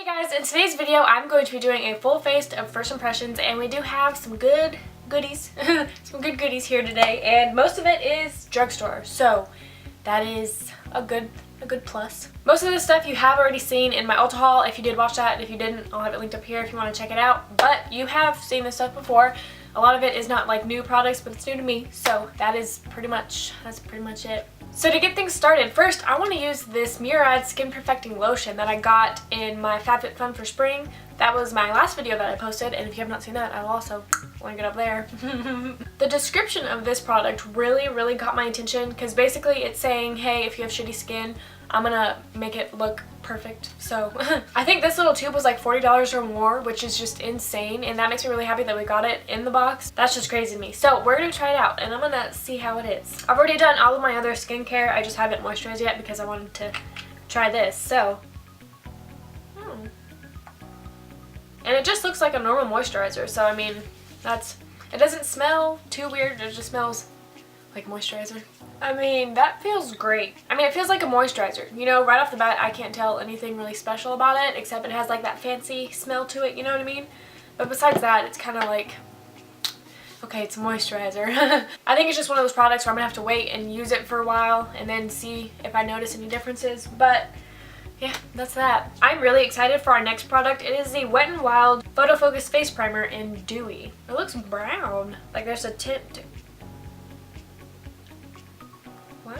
Guys, in today's video I'm going to be doing a full face of first impressions, and we do have some good goodies some good goodies here today, and most of it is drugstore, so that is a good plus. Most of this stuff you have already seen in my Ulta haul if you did watch that. If you didn't, I'll have it linked up here if you want to check it out, but you have seen this stuff before. A lot of it is not like new products, but it's new to me, so that's pretty much it. So to get things started, first I want to use this Murad Skin Perfecting Lotion that I got in my FabFitFun for spring. That was my last video that I posted, and if you have not seen that, I will also link it up there. The description of this product really got my attention, because basically it's saying, hey, if you have shitty skin, I'm gonna make it look perfect. So I think this little tube was like $40 or more, which is just insane, and that makes me really happy that we got it in the box. That's just crazy to me. So we're gonna try it out, and I'm gonna see how it is. I've already done all of my other skincare. I just haven't moisturized yet because I wanted to try this. So and it just looks like a normal moisturizer, so I mean, it doesn't smell too weird. It just smells like moisturizer. I mean, that feels great. I mean, it feels like a moisturizer. You know, right off the bat, I can't tell anything really special about it, except it has like that fancy smell to it, you know what I mean? But besides that, it's kind of like, okay, it's a moisturizer. I think it's just one of those products where I'm gonna have to wait and use it for a while and then see if I notice any differences, but yeah, that's that. I'm really excited for our next product. It is the Wet n Wild Photo Focus Face Primer in Dewy. It looks brown, like there's a tint to. Wow.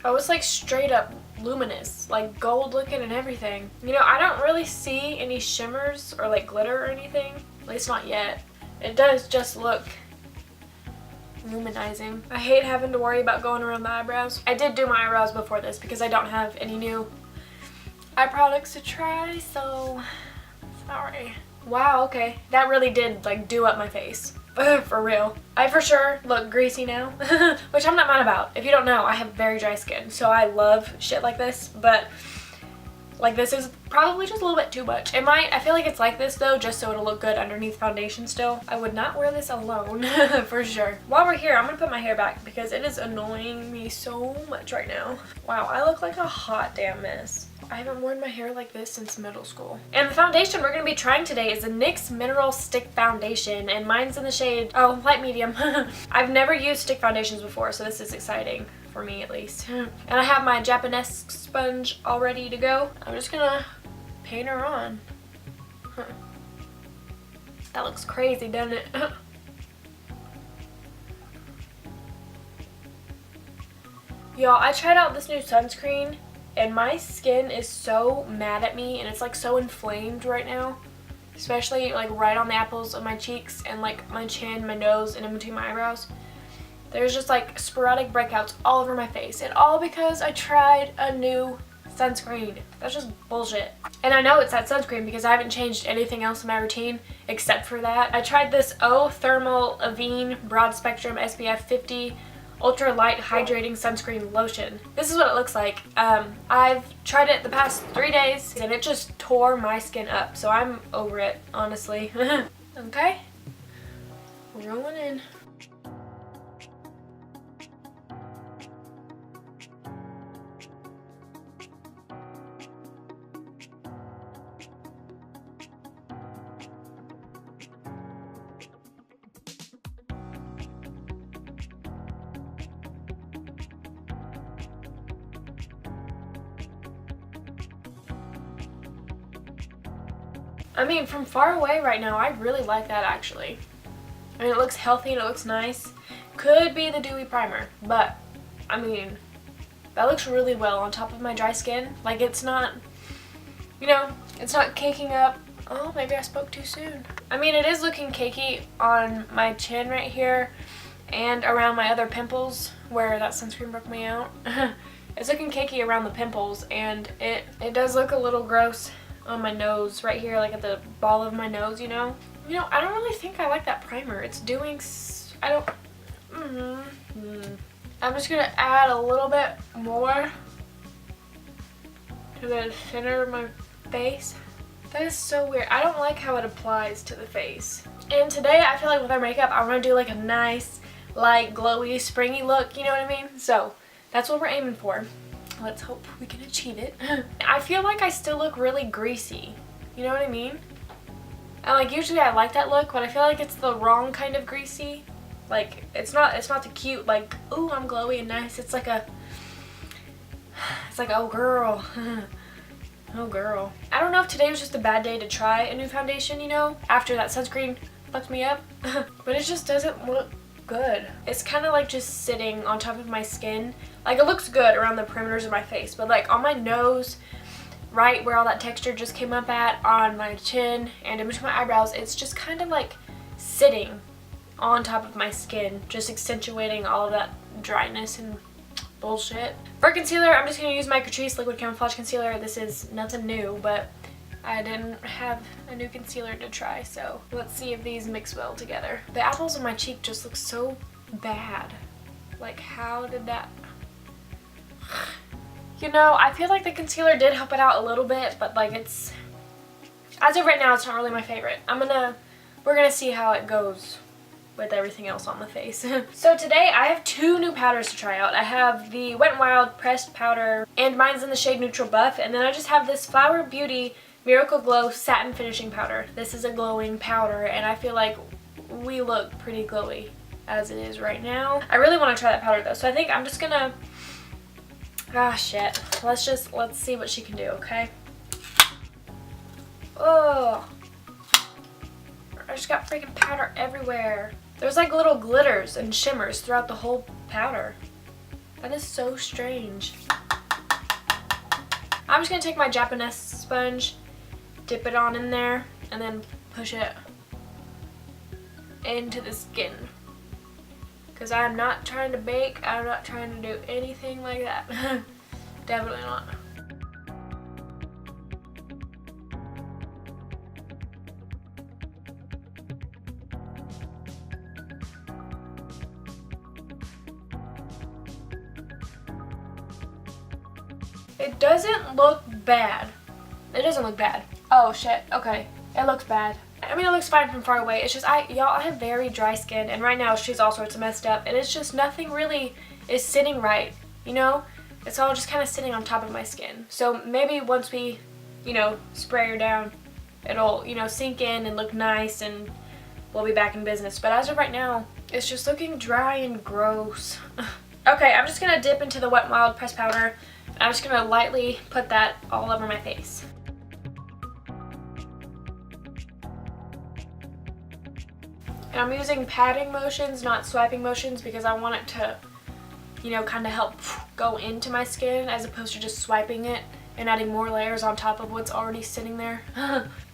Oh, it's like straight up luminous, like gold looking and everything. You know, I don't really see any shimmers or like glitter or anything, at least not yet. It does just look luminizing. I hate having to worry about going around the eyebrows. I did do my eyebrows before this because I don't have any new eye products to try, so sorry. Wow, okay. That really did like do up my face. For real. I for sure look greasy now, which I'm not mad about. If you don't know, I have very dry skin, so I love shit like this, but like this is probably just a little bit too much. I feel like it's like this though, just so it'll look good underneath foundation still. I would not wear this alone, for sure. While we're here, I'm gonna put my hair back because it is annoying me so much right now. Wow, I look like a hot damn mess. I haven't worn my hair like this since middle school. And the foundation we're going to be trying today is the NYX Mineral Stick Foundation, and mine's in the shade, oh, light medium. I've never used stick foundations before, so this is exciting for me at least. And I have my Japanese sponge all ready to go. I'm just gonna paint her on. That looks crazy, doesn't it? Y'all, I tried out this new sunscreen, and my skin is so mad at me, and it's like so inflamed right now, especially like right on the apples of my cheeks and like my chin, my nose, and in between my eyebrows. There's just like sporadic breakouts all over my face, and all because I tried a new sunscreen. That's just bullshit. And I know it's that sunscreen because I haven't changed anything else in my routine except for that. I tried this Thermal Avene Broad Spectrum SPF 50 Ultra Light Hydrating Sunscreen Lotion. This is what it looks like. I've tried it the past 3 days, and it just tore my skin up, so I'm over it, honestly. Okay, we're rolling in. I mean, from far away right now, I really like that actually. I mean, it looks healthy and it looks nice. Could be the dewy primer, but I mean, that looks really well on top of my dry skin. Like, it's not, you know, it's not caking up. Oh, maybe I spoke too soon. I mean, it is looking cakey on my chin right here and around my other pimples where that sunscreen broke me out. It's looking cakey around the pimples, and it does look a little gross on my nose right here, like at the ball of my nose, you know. I don't really think I like that primer. It's doing I'm just gonna add a little bit more to the center of my face. That is so weird. I don't like how it applies to the face. And today I feel like with our makeup, I want to do like a nice, light, glowy, springy look, you know what I mean? So that's what we're aiming for. Let's hope we can achieve it. I feel like I still look really greasy. You know what I mean? And like usually I like that look, but I feel like it's the wrong kind of greasy. Like it's not the cute like, ooh, I'm glowy and nice. It's like oh girl. Oh girl. I don't know if today was just a bad day to try a new foundation, you know, after that sunscreen fucked me up. But it just doesn't look good. It's kind of like just sitting on top of my skin. Like it looks good around the perimeters of my face, but like on my nose, right where all that texture just came up at, on my chin and in between my eyebrows, it's just kind of like sitting on top of my skin, just accentuating all of that dryness and bullshit. For concealer, I'm just going to use my Catrice Liquid Camouflage Concealer. This is nothing new, but I didn't have a new concealer to try, so let's see if these mix well together. The apples on my cheek just look so bad. Like, how did that... You know, I feel like the concealer did help it out a little bit, but like it's... As of right now, it's not really my favorite. We're gonna see how it goes with everything else on the face. So today I have 2 new powders to try out. I have the Wet n Wild Pressed Powder, and mine's in the shade Neutral Buff, and then I just have this Flower Beauty Miracle Glow Satin Finishing Powder. This is a glowing powder, and I feel like we look pretty glowy as it is right now. I really want to try that powder though, so I think I'm just gonna... Ah, shit. Let's see what she can do, okay? Oh, I just got freaking powder everywhere. There's like little glitters and shimmers throughout the whole powder. That is so strange. I'm just gonna take my Japanese sponge, dip it on in there, and then push it into the skin. Because I'm not trying to bake, I'm not trying to do anything like that. Definitely not. It doesn't look bad. It doesn't look bad. Oh shit, okay. It looks bad. I mean, it looks fine from far away. It's just, y'all, I have very dry skin, and right now she's all sorts of messed up, and it's just nothing really is sitting right, you know? It's all just kind of sitting on top of my skin. So maybe once we, you know, spray her down, it'll, you know, sink in and look nice, and we'll be back in business. But as of right now, it's just looking dry and gross. Okay, I'm just gonna dip into the Wet n Wild Pressed Powder. I'm just gonna lightly put that all over my face. And I'm using patting motions, not swiping motions, because I want it to, you know, kind of help go into my skin as opposed to just swiping it and adding more layers on top of what's already sitting there.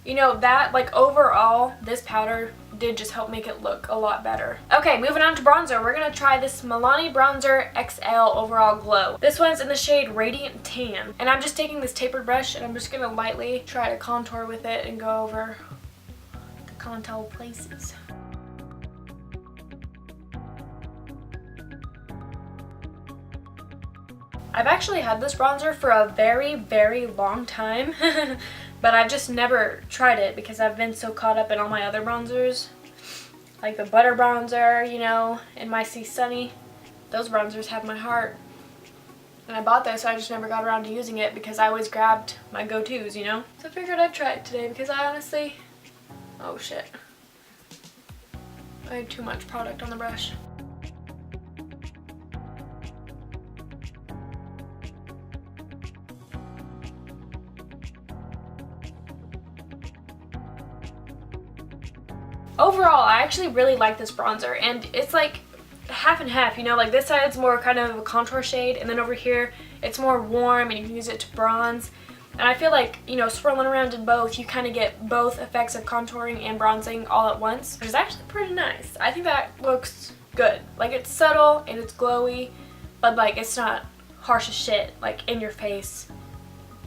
You know, that, like, overall, this powder did just help make it look a lot better. Okay, moving on to bronzer. We're going to try this Milani Bronzer XL Overall Glow. This one's in the shade Radiant Tan. And I'm just taking this tapered brush, and I'm just going to lightly try to contour with it and go over the contour places. I've actually had this bronzer for a very, very long time, but I've just never tried it because I've been so caught up in all my other bronzers. Like the Butter Bronzer, you know, and my Sea Sunny. Those bronzers have my heart. And I bought this, I just never got around to using it because I always grabbed my go-tos, you know? So I figured I'd try it today because I honestly... Oh shit. I had too much product on the brush. Overall, I actually really like this bronzer, and it's like half and half, you know, like this side's more kind of a contour shade, and then over here it's more warm and you can use it to bronze. And I feel like, you know, swirling around in both, you kind of get both effects of contouring and bronzing all at once, which is actually pretty nice. I think that looks good. Like, it's subtle and it's glowy, but like it's not harsh as shit, like in your face.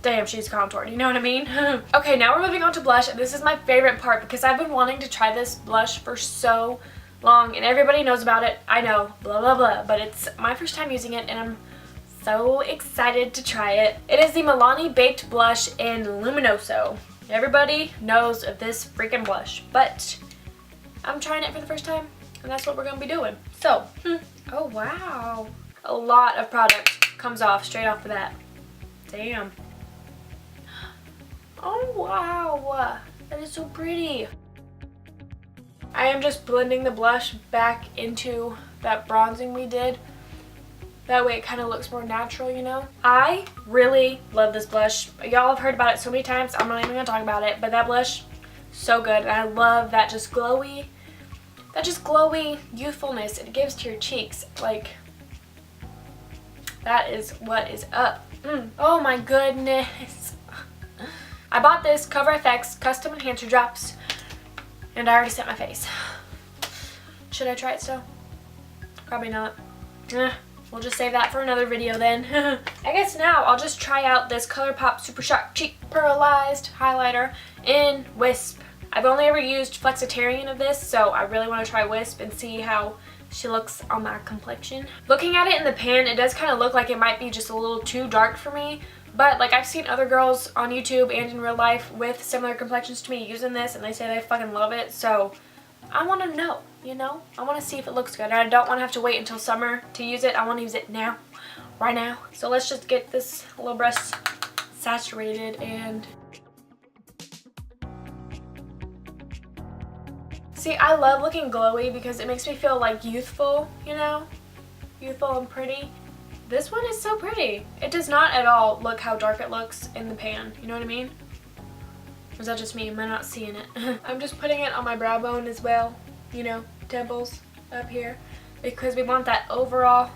Damn, she's contoured, you know what I mean? Okay, now we're moving on to blush. This is my favorite part because I've been wanting to try this blush for so long and everybody knows about it. I know, blah blah blah, but it's my first time using it and I'm so excited to try it. It is the Milani Baked Blush in Luminoso. Everybody knows of this freaking blush, but I'm trying it for the first time and that's what we're gonna be doing. So, oh wow. A lot of product comes off straight off of that. Damn. Oh wow. is so pretty. I am just blending the blush back into that bronzing we did. That way it kind of looks more natural, you know? I really love this blush. Y'all have heard about it so many times, I'm not even gonna talk about it, but that blush, so good. And I love that just glowy youthfulness it gives to your cheeks. Like, that is what is up. Oh my goodness. I bought this Cover FX Custom Enhancer Drops, and I already set my face. Should I try it still? Probably not. We'll just save that for another video then. I guess now I'll just try out this ColourPop Super Shock Cheek Pearlized Highlighter in Wisp. I've only ever used Flexitarian of this, so I really want to try Wisp and see how she looks on my complexion. Looking at it in the pan, it does kind of look like it might be just a little too dark for me, but like I've seen other girls on YouTube and in real life with similar complexions to me using this, and they say they fucking love it, so I want to know, you know? I want to see if it looks good. And I don't want to have to wait until summer to use it. I want to use it now, right now. So let's just get this little brush saturated and... See, I love looking glowy because it makes me feel like youthful, you know? Youthful and pretty. This one is so pretty. It does not at all look how dark it looks in the pan, you know what I mean? Or is that just me? Am I not seeing it? I'm just putting it on my brow bone as well, you know, temples up here, because we want that overall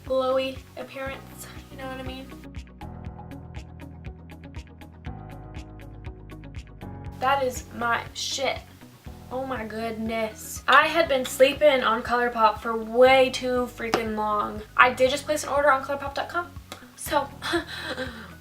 glowy appearance, you know what I mean? That is my shit. Oh my goodness. I had been sleeping on ColourPop for way too freaking long. I did just place an order on ColourPop.com, so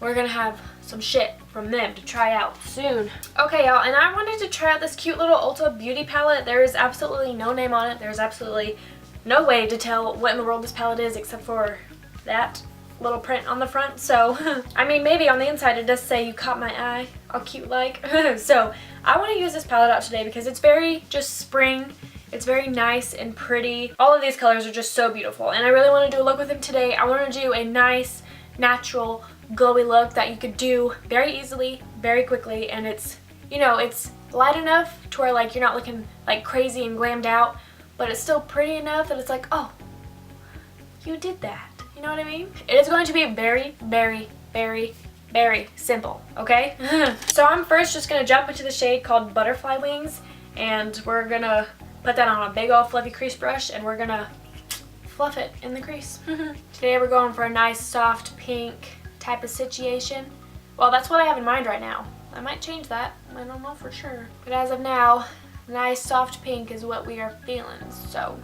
we're gonna have some shit from them to try out soon. Okay, y'all, and I wanted to try out this cute little Ulta Beauty palette. There is absolutely no name on it. There's absolutely no way to tell what in the world this palette is except for that little print on the front. So, I mean, maybe on the inside it does say "you caught my eye," all cute like. So, I want to use this palette out today because it's very just spring. It's very nice and pretty. All of these colors are just so beautiful, and I really want to do a look with them today. I want to do a nice, natural, glowy look that you could do very easily, very quickly, and it's, you know, it's light enough to where like you're not looking like crazy and glammed out, but it's still pretty enough that it's like, oh, you did that. You know what I mean? It is going to be very, very, very, very simple, okay? So I'm first just gonna jump into the shade called Butterfly Wings, and we're gonna put that on a big old fluffy crease brush, and we're gonna fluff it in the crease. Today we're going for a nice soft pink type of situation. Well, that's what I have in mind right now. I might change that. I don't know for sure. But as of now, nice soft pink is what we are feeling, so.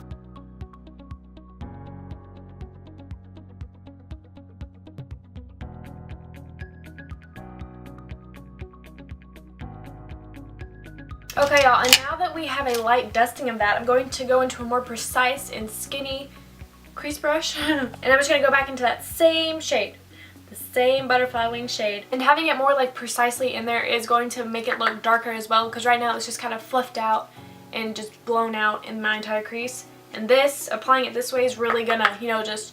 Okay, y'all, and now that we have a light dusting of that, I'm going to go into a more precise and skinny crease brush. And I'm just going to go back into that same shade. The same Butterfly Wing shade. And having it more like precisely in there is going to make it look darker as well, because right now it's just kind of fluffed out and just blown out in my entire crease. And this, applying it this way, is really gonna, you know, just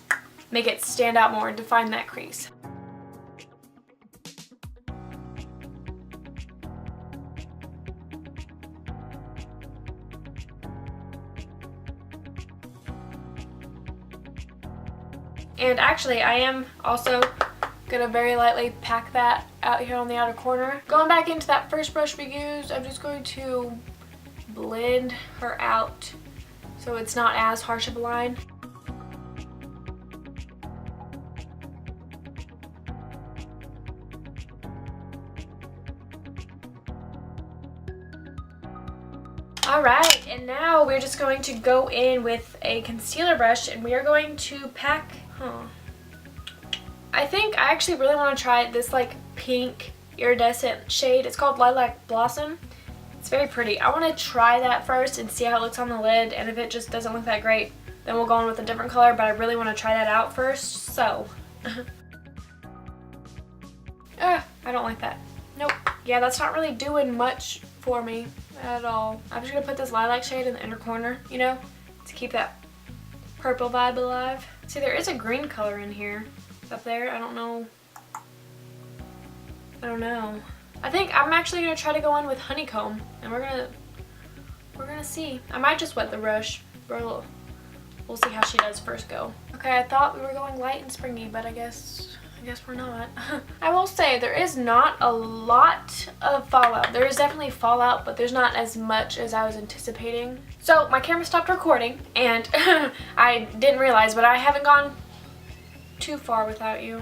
make it stand out more and define that crease. And actually, I am also gonna very lightly pack that out here on the outer corner. Going back into that first brush we used, I'm just going to blend her out so it's not as harsh of a line. Alright, and now we're just going to go in with a concealer brush, and we are going to pack, I think I actually really want to try this like pink iridescent shade. It's called Lilac Blossom. It's very pretty. I want to try that first and see how it looks on the lid, and if it just doesn't look that great, then we'll go on with a different color, but I really want to try that out first, so. I don't like that. Nope. Yeah, that's not really doing much for me at all. I'm just going to put this lilac shade in the inner corner, you know, to keep that purple vibe alive. See, there is a green color in here. Up there, I don't know. I think I'm actually gonna try to go in with honeycomb, and we're gonna see. I might just wet the brush. We'll see how she does first go. Okay, I thought we were going light and springy, but I guess we're not. I will say there is not a lot of fallout. There is definitely fallout, but there's not as much as I was anticipating. So my camera stopped recording, and I didn't realize, but I haven't gone too far without you.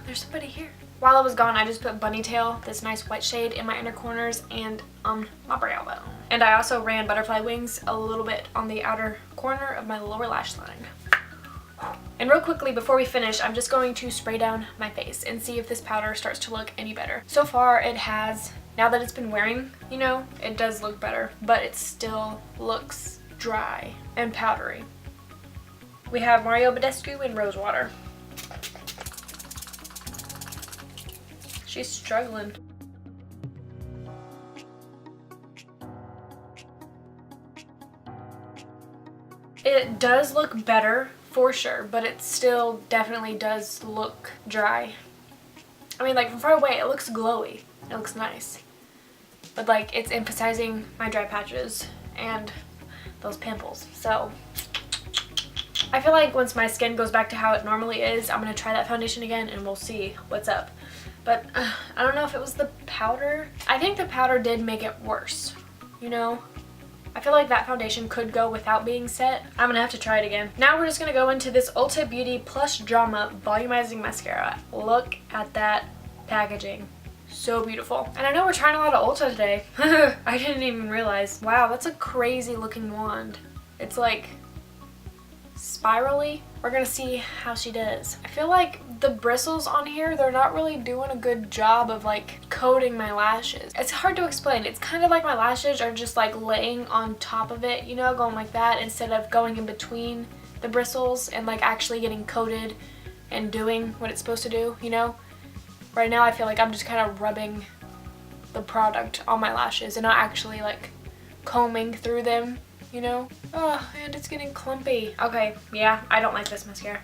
There's somebody here. While I was gone, I just put Bunny Tail, this nice white shade, in my inner corners and on my brow bone. And I also ran Butterfly Wings a little bit on the outer corner of my lower lash line. And real quickly before we finish, I'm just going to spray down my face and see if this powder starts to look any better. So far it has. Now that it's been wearing, you know, it does look better, but it still looks dry and powdery. We have Mario Badescu and Rosewater. She's struggling. It does look better for sure, but it still definitely does look dry. I mean, like from far away it looks glowy. It looks nice. But like it's emphasizing my dry patches and those pimples. So I feel like once my skin goes back to how it normally is, I'm gonna try that foundation again and we'll see what's up. But I don't know if it was the powder. I think the powder did make it worse, you know? I feel like that foundation could go without being set. I'm gonna have to try it again. Now we're just gonna go into this Ulta Beauty Plush Drama Volumizing Mascara. Look at that packaging. So beautiful. And I know we're trying a lot of Ulta today. I didn't even realize. Wow, that's a crazy looking wand. It's like spirally. We're gonna see how she does. I feel like the bristles on here, they're not really doing a good job of like coating my lashes. It's hard to explain. It's kind of like my lashes are just like laying on top of it, you know, going like that instead of going in between the bristles and like actually getting coated and doing what it's supposed to do, you know? Right now I feel like I'm just kind of rubbing the product on my lashes and not actually like combing through them, you know? Oh, and it's getting clumpy. Okay, yeah, I don't like this mascara.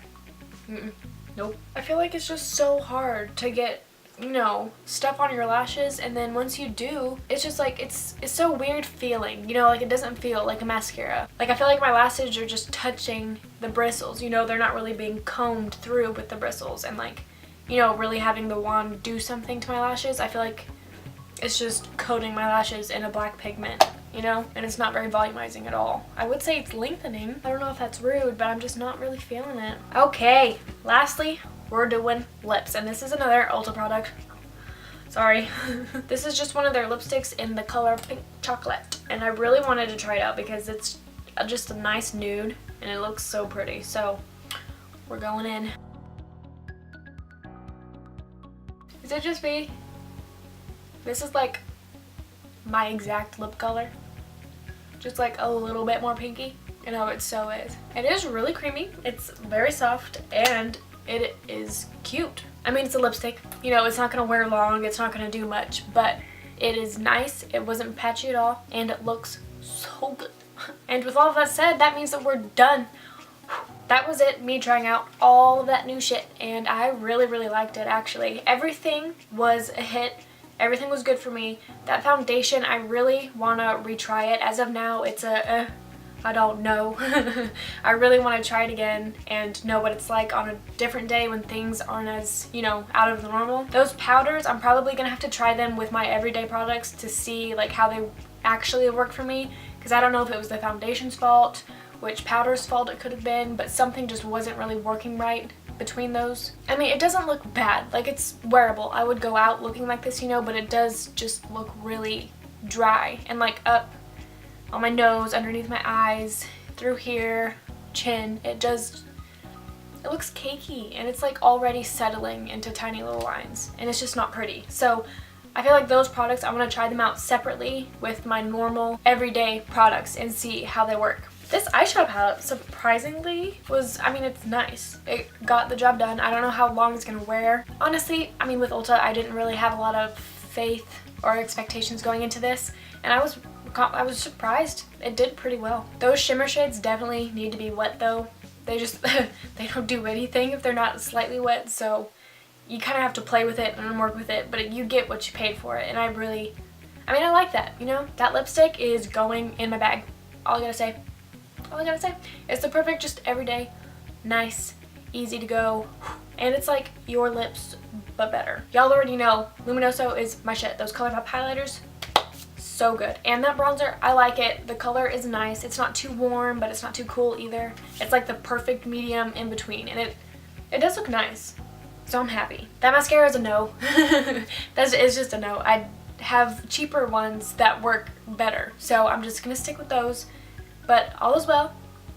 Nope. I feel like it's just so hard to get, you know, stuff on your lashes, and then once you do, it's just like, it's so weird feeling, you know, like it doesn't feel like a mascara. Like I feel like my lashes are just touching the bristles, you know, they're not really being combed through with the bristles and like, you know, really having the wand do something to my lashes. I feel like it's just coating my lashes in a black pigment, you know, and it's not very volumizing at all. I would say it's lengthening. I don't know if that's rude, but I'm just not really feeling it. Okay, lastly, we're doing lips, and this is another Ulta product. Sorry. This is just one of their lipsticks in the color Pink Chocolate, and I really wanted to try it out because it's just a nice nude and it looks so pretty. So we're going in. Is it just me? This is like my exact lip color, just like a little bit more pinky. You know, it so is. It is really creamy, it's very soft, and it is cute. I mean, it's a lipstick, you know, it's not gonna wear long, it's not gonna do much, but it is nice, it wasn't patchy at all, and it looks so good. And with all of that said, that means that we're done. That was it, me trying out all of that new shit, and I really, really liked it actually. Everything was a hit. Everything was good for me. That foundation, I really want to retry it. As of now, it's a, I don't know. I really want to try it again and know what it's like on a different day when things aren't as, you know, out of the normal. Those powders, I'm probably going to have to try them with my everyday products to see like how they actually work for me. Because I don't know if it was the foundation's fault, which powder's fault it could have been, but something just wasn't really working right between those. I mean, it doesn't look bad, like it's wearable. I would go out looking like this, you know, but it does just look really dry and like up on my nose, underneath my eyes, through here, chin. It looks cakey and it's like already settling into tiny little lines and it's just not pretty. So I feel like those products, I'm gonna try them out separately with my normal everyday products and see how they work. This eyeshadow palette surprisingly was, I mean, it's nice. It got the job done. I don't know how long it's gonna wear. Honestly, I mean, with Ulta, I didn't really have a lot of faith or expectations going into this, and I was surprised. It did pretty well. Those shimmer shades definitely need to be wet though. They just, they don't do anything if they're not slightly wet, so you kind of have to play with it and work with it, but you get what you paid for it. And I like that, you know? That lipstick is going in my bag. All I gotta say. All I gotta say. It's the perfect, just everyday, nice, easy to go. And it's like your lips, but better. Y'all already know, Luminoso is my shit. Those ColourPop highlighters, so good. And that bronzer, I like it. The color is nice. It's not too warm, but it's not too cool either. It's like the perfect medium in between. And it does look nice. So I'm happy. That mascara is a no. It's just a no. I have cheaper ones that work better. So I'm just going to stick with those. But all is well.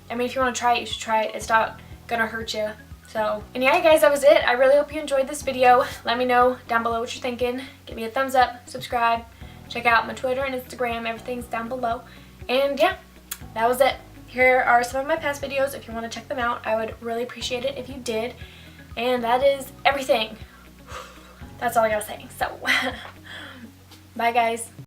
I mean, if you want to try it, you should try it. It's not going to hurt you. So, and yeah guys, that was it. I really hope you enjoyed this video. Let me know down below what you're thinking. Give me a thumbs up, subscribe, check out my Twitter and Instagram. Everything's down below. And yeah, that was it. Here are some of my past videos if you want to check them out. I would really appreciate it if you did. And that is everything. That's all I gotta say. So, bye guys.